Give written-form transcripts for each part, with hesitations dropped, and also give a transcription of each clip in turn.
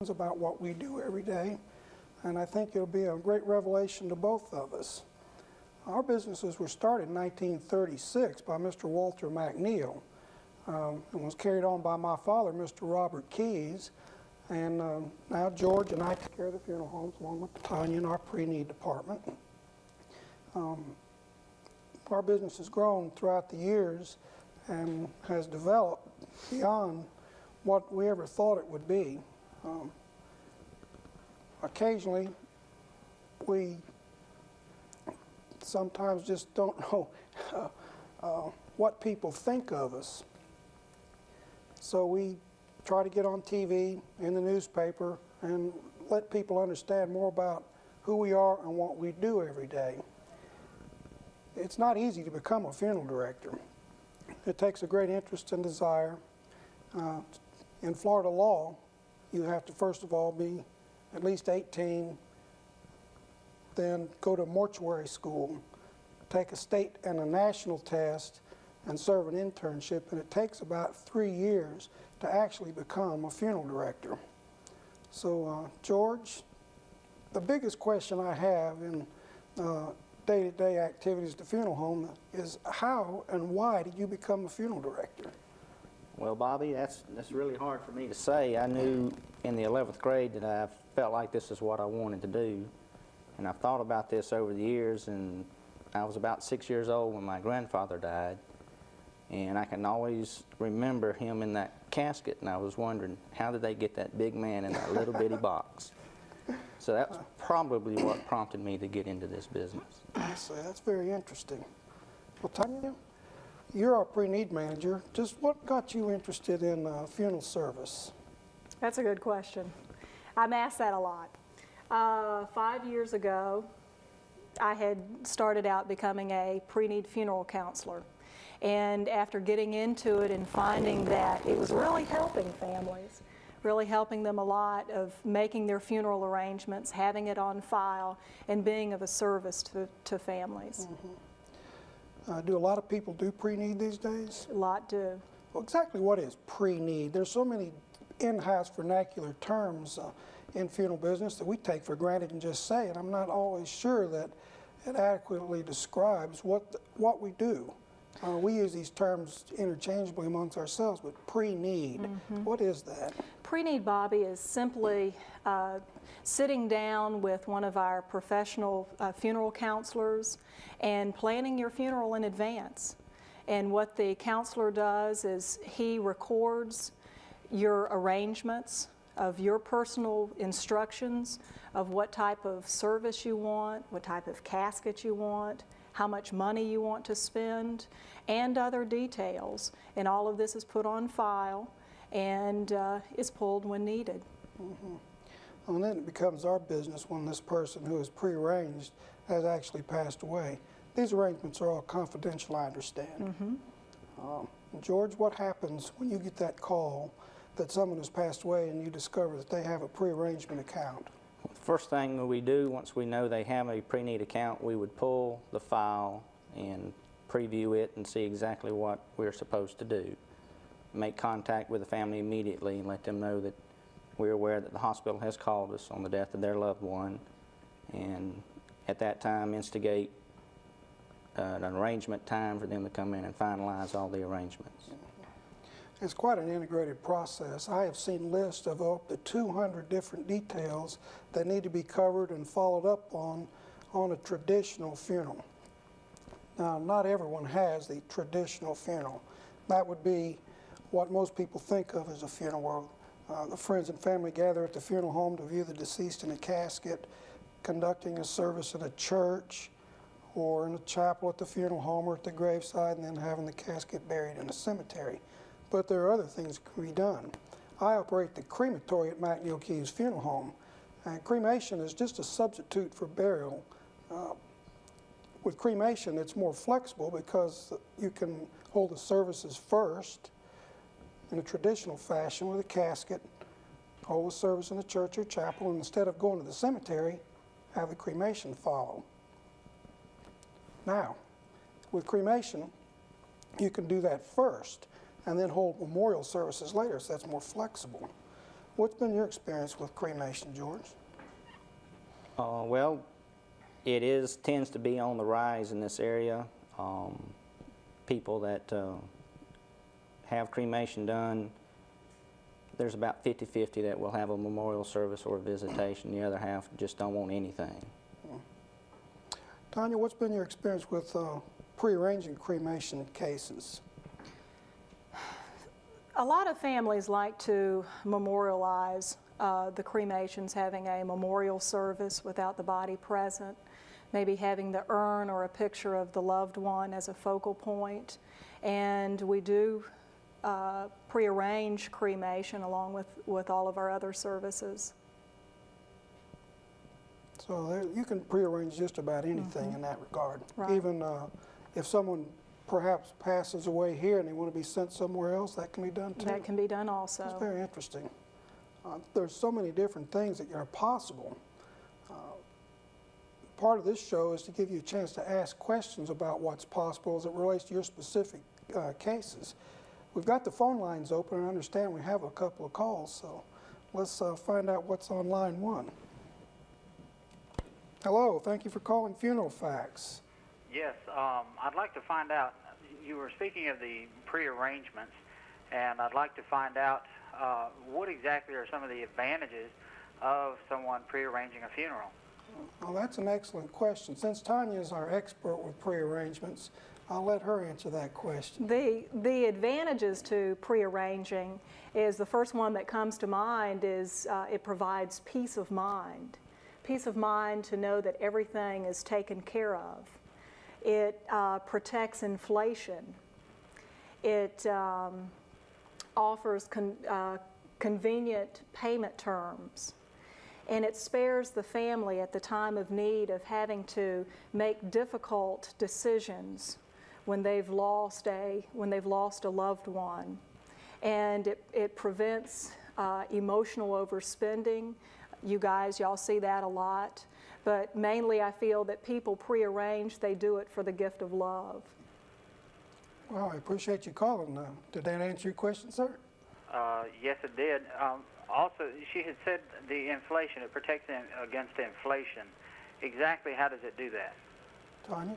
about what we do every day, and I think it'll be a great revelation to both of us. Our businesses were started in 1936 by Mr. Walter McNeil, and was carried on by my father, Mr. Robert Keys, and now George and I take care of the funeral homes along with Tanya in our pre-need department. Our business has grown throughout the years and has developed beyond what we ever thought it would be. Occasionally, we sometimes just don't know what people think of us. So we try to get on TV, in the newspaper, and let people understand more about who we are and what we do every day. It's not easy to become a funeral director. It takes a great interest and desire. In Florida law, you have to first of all be at least 18, then go to mortuary school, take a state and a national test, and serve an internship, and it takes about 3 years to actually become a funeral director. So George, the biggest question I have in day-to-day activities at the funeral home is how and why did you become a funeral director? Well, Bobby, that's really hard for me to say. I knew in the 11th grade that I felt like this is what I wanted to do. And I've thought about this over the years, and I was about 6 years old when my grandfather died. And I can always remember him in that casket, and I was wondering, how did they get that big man in that little bitty box? So that was probably what prompted me to get into this business. I see. That's very interesting. Well, Tanya, you're our pre-need manager. Just what got you interested in funeral service? That's a good question. I'm asked that a lot. 5 years ago, I had started out becoming a pre-need funeral counselor. And after getting into it and finding that it was really helping families, really helping them a lot of making their funeral arrangements, having it on file, and being of a service to families. Mm-hmm. Do a lot of people do pre-need these days? A lot do. Well, exactly what is pre-need? There's so many in-house vernacular terms in funeral business that we take for granted and just say, and I'm not always sure that it adequately describes what we do. We use these terms interchangeably amongst ourselves, but pre-need, what is that? Pre-need, Bobby, is simply sitting down with one of our professional funeral counselors and planning your funeral in advance. And what the counselor does is he records your arrangements of your personal instructions of what type of service you want, what type of casket you want, how much money you want to spend, and other details. And all of this is put on file and is pulled when needed. Mm-hmm. Well, and then it becomes our business when this person who is prearranged has actually passed away. These arrangements are all confidential, I understand. Mm-hmm. George, what happens when you get that call that someone has passed away and you discover that they have a prearrangement account? First thing we do, once we know they have a pre-need account, we would pull the file and preview it and see exactly what we're supposed to do. Make contact with the family immediately and let them know that we're aware that the hospital has called us on the death of their loved one, and at that time instigate an arrangement time for them to come in and finalize all the arrangements. It's quite an integrated process. I have seen lists of up to 200 different details that need to be covered and followed up on a traditional funeral. Now, not everyone has the traditional funeral. That would be what most people think of as a funeral, where the friends and family gather at the funeral home to view the deceased in a casket, conducting a service in a church or in a chapel at the funeral home or at the graveside, and then having the casket buried in a cemetery. But there are other things that can be done. I operate the crematory at McNeil Keys Funeral Home, and cremation is just a substitute for burial. With cremation, it's more flexible because you can hold the services first in a traditional fashion with a casket, hold the service in the church or chapel, and instead of going to the cemetery, have the cremation follow. Now, with cremation, you can do that first and then hold memorial services later, so that's more flexible. What's been your experience with cremation, George? Well, it tends to be on the rise in this area. People that have cremation done, there's about 50-50 that will have a memorial service or a visitation. The other half just don't want anything. Tanya, what's been your experience with prearranging cremation cases? A lot of families like to memorialize the cremations, having a memorial service without the body present, maybe having the urn or a picture of the loved one as a focal point. And we do prearrange cremation along with all of our other services. So you can prearrange just about anything in that regard. Right. Even if someone perhaps passes away here and they want to be sent somewhere else, that can be done too. That can be done also. That's very interesting. There's so many different things that are possible. Part of this show is to give you a chance to ask questions about what's possible as it relates to your specific cases. We've got the phone lines open, and I understand we have a couple of calls, so let's find out what's on line one. Hello, thank you for calling Funeral Facts. Yes, I'd like to find out, you were speaking of the prearrangements, and I'd like to find out what exactly are some of the advantages of someone prearranging a funeral? Well, that's an excellent question. Since Tanya is our expert with prearrangements, I'll let her answer that question. The advantages to prearranging is, the first one that comes to mind is it provides peace of mind. Peace of mind to know that everything is taken care of. It protects inflation. It offers convenient payment terms. And it spares the family at the time of need of having to make difficult decisions when they've lost a loved one. And it prevents emotional overspending. You guys, y'all see that a lot. But mainly I feel that people prearrange, they do it for the gift of love. Well, I appreciate you calling. Did that answer your question, sir? Yes, it did. Also, she had said the inflation, it protects against inflation. Exactly how does it do that? Tanya?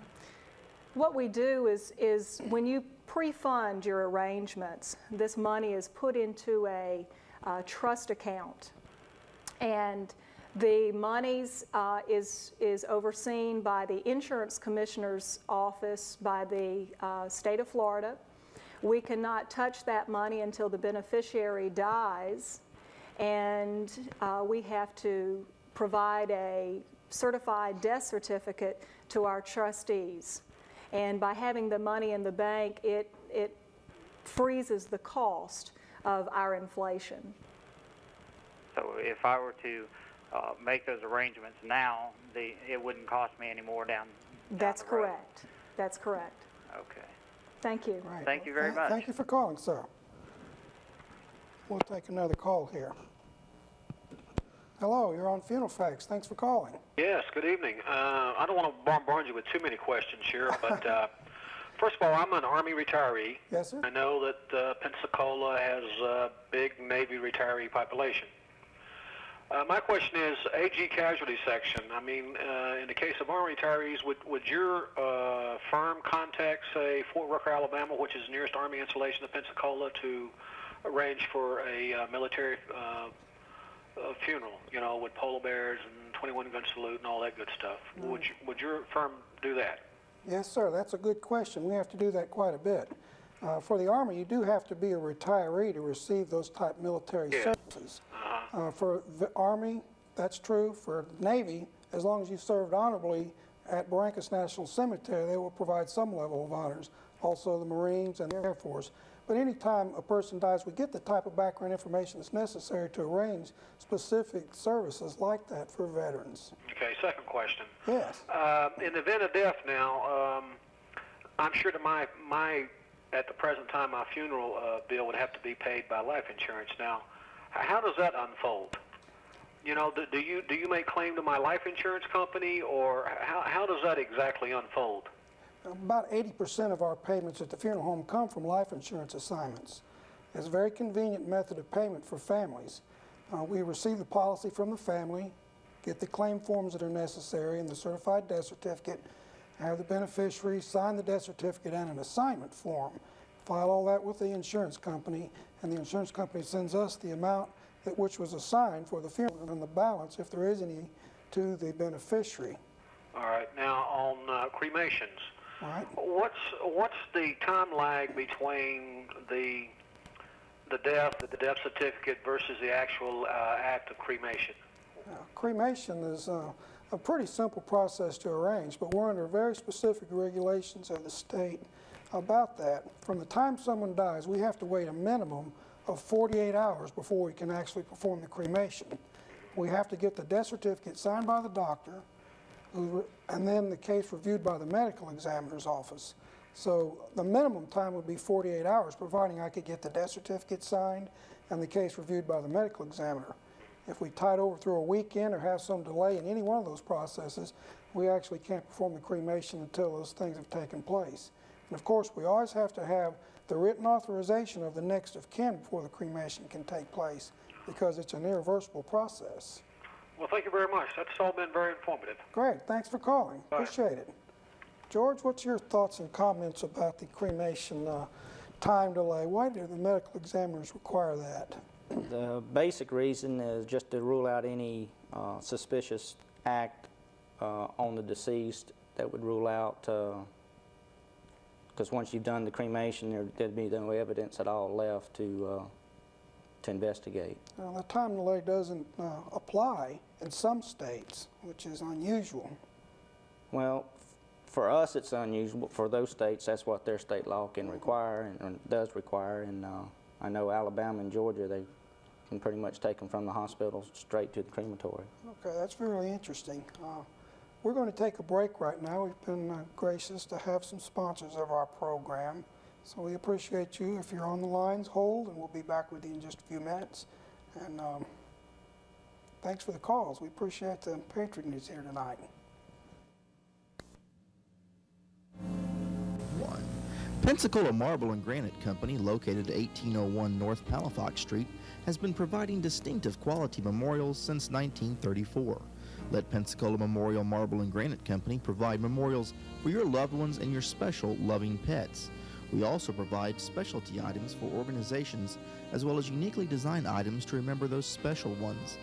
What we do is when you pre-fund your arrangements, this money is put into a trust account. And the monies is overseen by the Insurance Commissioner's Office by the state of Florida. We cannot touch that money until the beneficiary dies, and we have to provide a certified death certificate to our trustees. And by having the money in the bank, it freezes the cost of our inflation. So if I were to make those arrangements now, it wouldn't cost me any more down That's the road. correct. That's correct. Okay. Thank you. Right. Thank you very much. Thank you for calling, sir. We'll take another call here. Hello, you're on Funeral Facts. Thanks for calling. Yes, good evening. I don't want to bombard you with too many questions here, but first of all, I'm an Army retiree. Yes, sir. I know that Pensacola has a big Navy retiree population. My question is, AG casualty section. I mean, in the case of Army retirees, would your firm contact, say, Fort Rucker, Alabama, which is the nearest Army installation to Pensacola, to arrange for a military funeral, you know, with polar bears and 21-gun salute and all that good stuff? Would your firm do that? Yes, sir. That's a good question. We have to do that quite a bit. For the Army, you do have to be a retiree to receive those type military services. For the Army, that's true. For Navy, as long as you served honorably at Barrancas National Cemetery, they will provide some level of honors. Also the Marines and the Air Force. But anytime a person dies, we get the type of background information that's necessary to arrange specific services like that for veterans. Okay, second question. Yes. In the event of death now, I'm sure that at the present time, my funeral bill would have to be paid by life insurance. Now, how does that unfold? You know, do you make claim to my life insurance company, or how does that exactly unfold? About 80% of our payments at the funeral home come from life insurance assignments. It's a very convenient method of payment for families. We receive the policy from the family, get the claim forms that are necessary and the certified death certificate, have the beneficiary sign the death certificate and an assignment form, file all that with the insurance company, and the insurance company sends us the amount which was assigned for the funeral and the balance, if there is any, to the beneficiary. All right. Now on cremations, All right? what's the time lag between the death certificate versus the actual act of cremation? Cremation is a pretty simple process to arrange, but we're under very specific regulations of the state about that. From the time someone dies, we have to wait a minimum of 48 hours before we can actually perform the cremation. We have to get the death certificate signed by the doctor, and then the case reviewed by the medical examiner's office. So the minimum time would be 48 hours, providing I could get the death certificate signed and the case reviewed by the medical examiner. If we tide over through a weekend or have some delay in any one of those processes, we actually can't perform the cremation until those things have taken place. And of course, we always have to have the written authorization of the next of kin before the cremation can take place, because it's an irreversible process. Well, thank you very much. That's all been very informative. Great, thanks for calling. Bye. Appreciate it. George, what's your thoughts and comments about the cremation time delay? Why do the medical examiners require that? The basic reason is just to rule out any suspicious act on the deceased that would rule out, because once you've done the cremation, there'd be no evidence at all left to investigate. Well, the time delay doesn't apply in some states, which is unusual. Well, for us it's unusual. For those states, that's what their state law can require and does require. And I know Alabama and Georgia, they can pretty much take them from the hospital straight to the crematory. Okay, that's really interesting. We're going to take a break right now. We've been gracious to have some sponsors of our program. So we appreciate you. If you're on the lines, hold, and we'll be back with you in just a few minutes. And thanks for the calls. We appreciate the patronage here tonight. Pensacola Marble and Granite Company, located at 1801 North Palafox Street, has been providing distinctive quality memorials since 1934. Let Pensacola Memorial Marble and Granite Company provide memorials for your loved ones and your special loving pets. We also provide specialty items for organizations, as well as uniquely designed items to remember those special ones.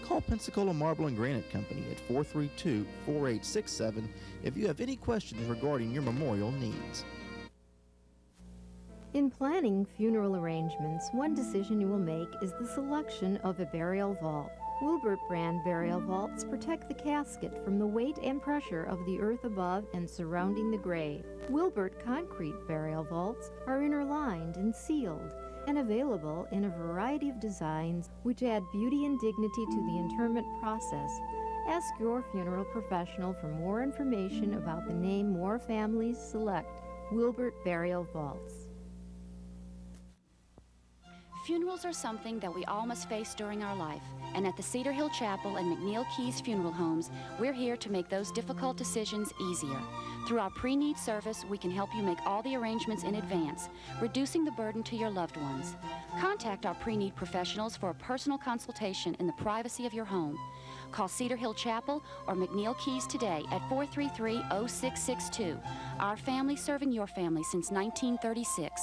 Call Pensacola Marble and Granite Company at 432-4867 if you have any questions regarding your memorial needs. In planning funeral arrangements, one decision you will make is the selection of a burial vault. Wilbert brand burial vaults protect the casket from the weight and pressure of the earth above and surrounding the grave. Wilbert concrete burial vaults are interlined and sealed and available in a variety of designs which add beauty and dignity to the interment process. Ask your funeral professional for more information about the name more families select, Wilbert Burial Vaults. Funerals are something that we all must face during our life, and at the Cedar Hill Chapel and McNeil Keys Funeral Homes, we're here to make those difficult decisions easier. Through our pre-need service, we can help you make all the arrangements in advance, reducing the burden to your loved ones. Contact our pre-need professionals for a personal consultation in the privacy of your home. Call Cedar Hill Chapel or McNeil Keys today at 433-0662. Our family serving your family since 1936.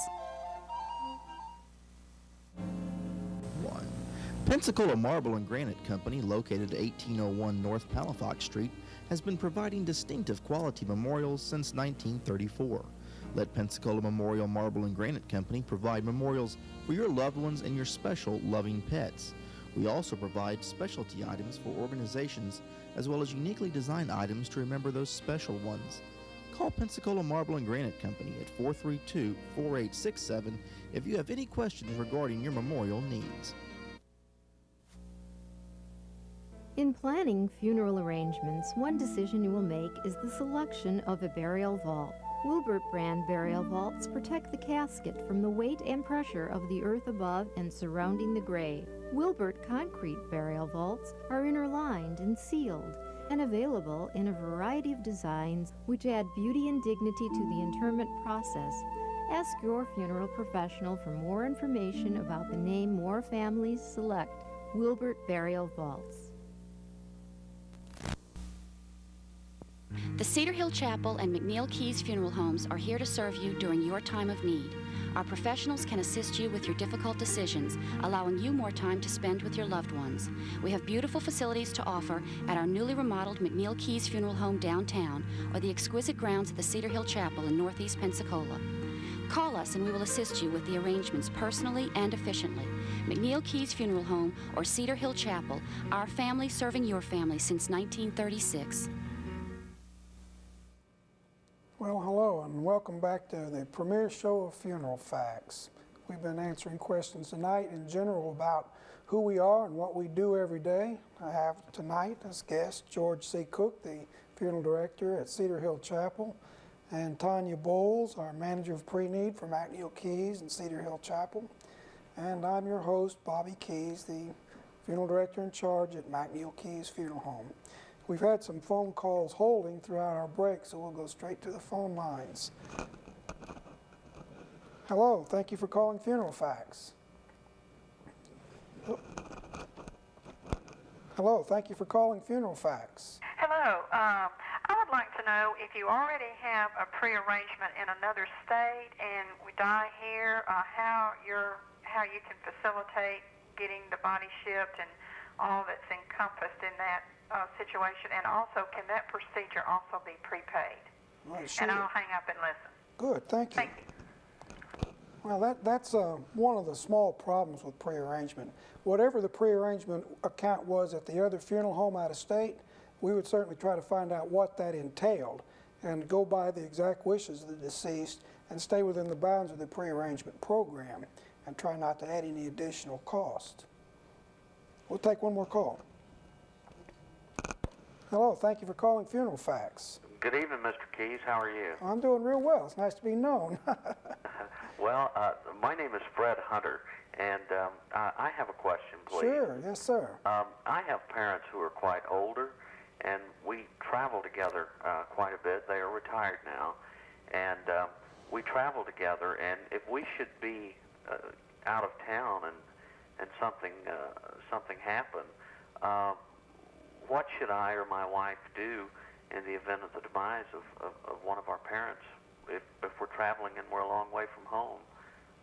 Pensacola Marble and Granite Company, located at 1801 North Palafox Street, has been providing distinctive quality memorials since 1934. Let Pensacola Memorial Marble and Granite Company provide memorials for your loved ones and your special loving pets. We also provide specialty items for organizations, as well as uniquely designed items to remember those special ones. Call Pensacola Marble and Granite Company at 432-4867 if you have any questions regarding your memorial needs. In planning funeral arrangements, one decision you will make is the selection of a burial vault. Wilbert brand burial vaults protect the casket from the weight and pressure of the earth above and surrounding the grave. Wilbert concrete burial vaults are interlined and sealed and available in a variety of designs which add beauty and dignity to the interment process. Ask your funeral professional for more information about the name more families select, Wilbert Burial Vaults. The Cedar Hill Chapel and McNeil Keys Funeral Homes are here to serve you during your time of need. Our professionals can assist you with your difficult decisions, allowing you more time to spend with your loved ones. We have beautiful facilities to offer at our newly remodeled McNeil Keys Funeral Home downtown or the exquisite grounds at the Cedar Hill Chapel in Northeast Pensacola. Call us and we will assist you with the arrangements personally and efficiently. McNeil Keys Funeral Home or Cedar Hill Chapel, our family serving your family since 1936. Well, hello, and welcome back to the premier show of Funeral Facts. We've been answering questions tonight in general about who we are and what we do every day. I have tonight as guest George C. Cook, the funeral director at Cedar Hill Chapel, and Tanya Bowles, our manager of pre-need for McNeil Keys and Cedar Hill Chapel. And I'm your host, Bobby Keys, the funeral director in charge at McNeil Keys Funeral Home. We've had some phone calls holding throughout our break, so we'll go straight to the phone lines. Hello, thank you for calling Funeral Facts. Hello, thank you for calling Funeral Facts. Hello. I would like to know if you already have a prearrangement in another state and we die here, how you can facilitate getting the body shipped and all that's encompassed in that situation, and also can that procedure also be prepaid? Well, sure. And I'll hang up and listen. Good, thank you. Thank you. Well, that's one of the small problems with prearrangement. Whatever the prearrangement account was at the other funeral home out of state, we would certainly try to find out what that entailed and go by the exact wishes of the deceased and stay within the bounds of the prearrangement program and try not to add any additional cost. We'll take one more call. Hello, thank you for calling Funeral Facts. Good evening, Mr. Keys. How are you? I'm doing real well. It's nice to be known. Well, my name is Fred Hunter, and I have a question, please. Sure, yes, sir. I have parents who are quite older, and we travel together quite a bit. They are retired now, and we travel together, and if we should be out of town and something happen, what should I or my wife do in the event of the demise of one of our parents if we're traveling and we're a long way from home,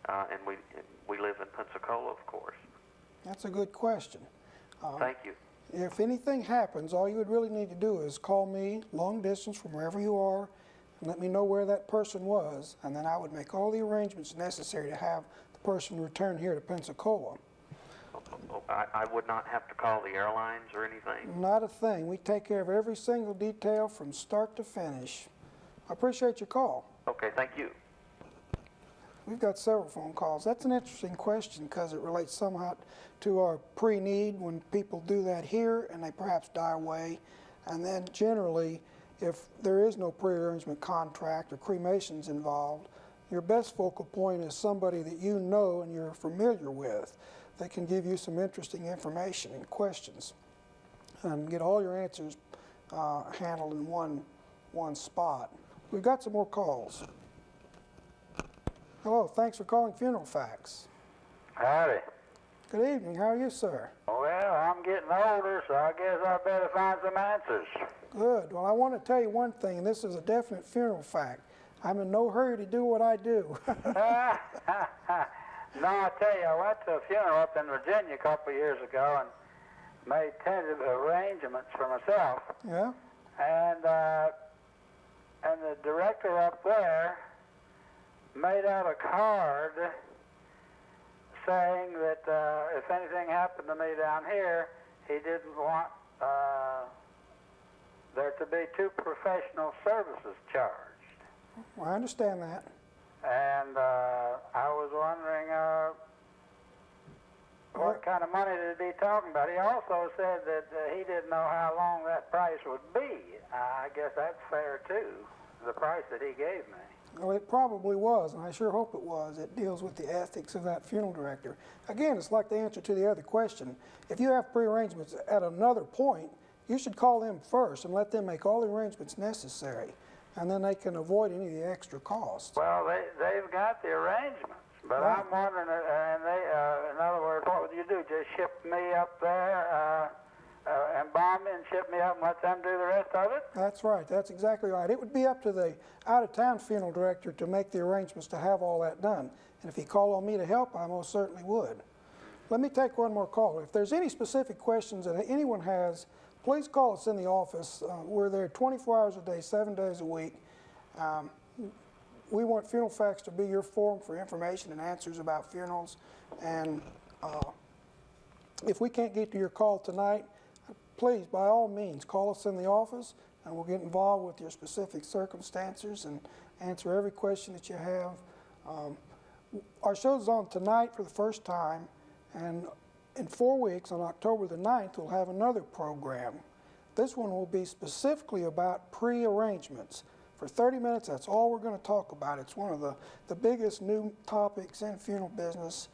and we live in Pensacola, of course? That's a good question. Thank you. If anything happens, all you would really need to do is call me long distance from wherever you are and let me know where that person was, and then I would make all the arrangements necessary to have the person return here to Pensacola. I would not have to call the airlines or anything? Not a thing. We take care of every single detail from start to finish. I appreciate your call. Okay, thank you. We've got several phone calls. That's an interesting question because it relates somehow to our pre-need when people do that here and they perhaps die away. And then generally, if there is no pre-arrangement contract or cremations involved, your best focal point is somebody that you know and you're familiar with that can give you some interesting information and questions and get all your answers handled in one spot. We've got some more calls. Hello, thanks for calling Funeral Facts. Howdy. Good evening, how are you, sir? Well, I'm getting older, so I guess I better find some answers. Good. Well, I want to tell you one thing, and this is a definite funeral fact. I'm in no hurry to do what I do. No, I tell you, I went to a funeral up in Virginia a couple of years ago and made tentative arrangements for myself. Yeah? And the director up there made out a card saying that if anything happened to me down here, he didn't want there to be 2 professional services charged. Well, I understand that. And I was wondering what kind of money did he talking about? He also said that he didn't know how long that price would be. I guess that's fair too, the price that he gave me. Well, it probably was, and I sure hope it was. It deals with the ethics of that funeral director. Again, it's like the answer to the other question. If you have pre-arrangements at another point, you should call them first and let them make all the arrangements necessary, and then they can avoid any of the extra costs. Well, they've got the arrangements But Right. I'm wondering, and they, in other words, what would you do? Just ship me up there, embalm me and ship me up and let them do the rest of it? That's right. That's exactly right. It would be up to the out-of-town funeral director to make the arrangements to have all that done. And if he called on me to help, I most certainly would. Let me take one more call. If there's any specific questions that anyone has, please call us in the office. We're there 24 hours a day, 7 days a week. We want Funeral Facts to be your forum for information and answers about funerals. And if we can't get to your call tonight, please, by all means, call us in the office, and we'll get involved with your specific circumstances and answer every question that you have. Our show's on tonight for the first time, and in 4 weeks, on October the 9th, we'll have another program. This one will be specifically about prearrangements. For 30 minutes, that's all we're going to talk about. It's one of the biggest new topics in funeral business,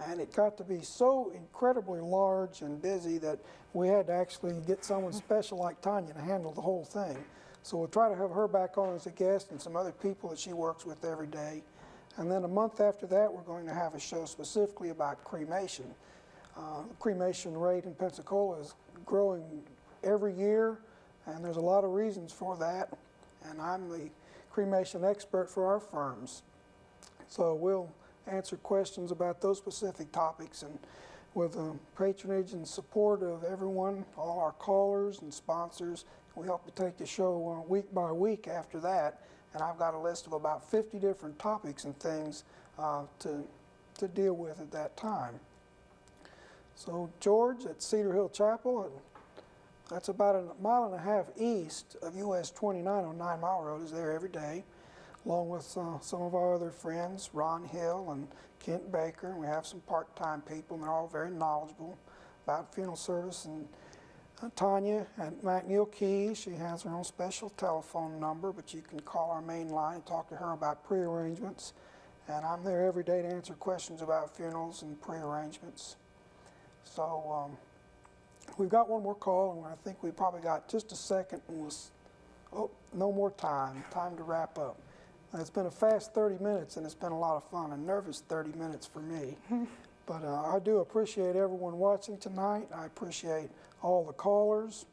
and it got to be so incredibly large and busy that we had to actually get someone special like Tanya to handle the whole thing. So we'll try to have her back on as a guest and some other people that she works with every day. And then a month after that, we're going to have a show specifically about cremation. The cremation rate in Pensacola is growing every year, and there's a lot of reasons for that. And I'm the cremation expert for our firms. So we'll answer questions about those specific topics, and with the patronage and support of everyone, all our callers and sponsors, we hope to take the show week by week after that. And I've got a list of about 50 different topics and things to deal with at that time. So George at Cedar Hill Chapel, and that's about a mile and a half east of US 29 on 9 Mile Road, is there every day, along with some of our other friends, Ron Hill and Kent Baker. We have some part-time people, and they're all very knowledgeable about funeral service. And Tanya at McNeil Keys, she has her own special telephone number, but you can call our main line and talk to her about prearrangements. And I'm there every day to answer questions about funerals and prearrangements. So we've got one more call, and I think we probably got just a second, and no more time to wrap up. It's been a fast 30 minutes, and it's been a lot of fun, a nervous 30 minutes for me. But I do appreciate everyone watching tonight. I appreciate all the callers,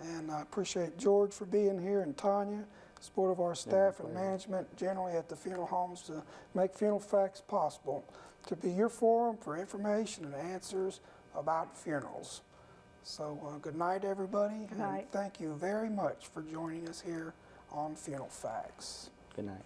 and I appreciate George for being here, and Tanya, support of our staff and management generally at the funeral homes to make Funeral Facts possible, to be your forum for information and answers about funerals. So good night, everybody. Good night. And thank you very much for joining us here on Funeral Facts. Good night.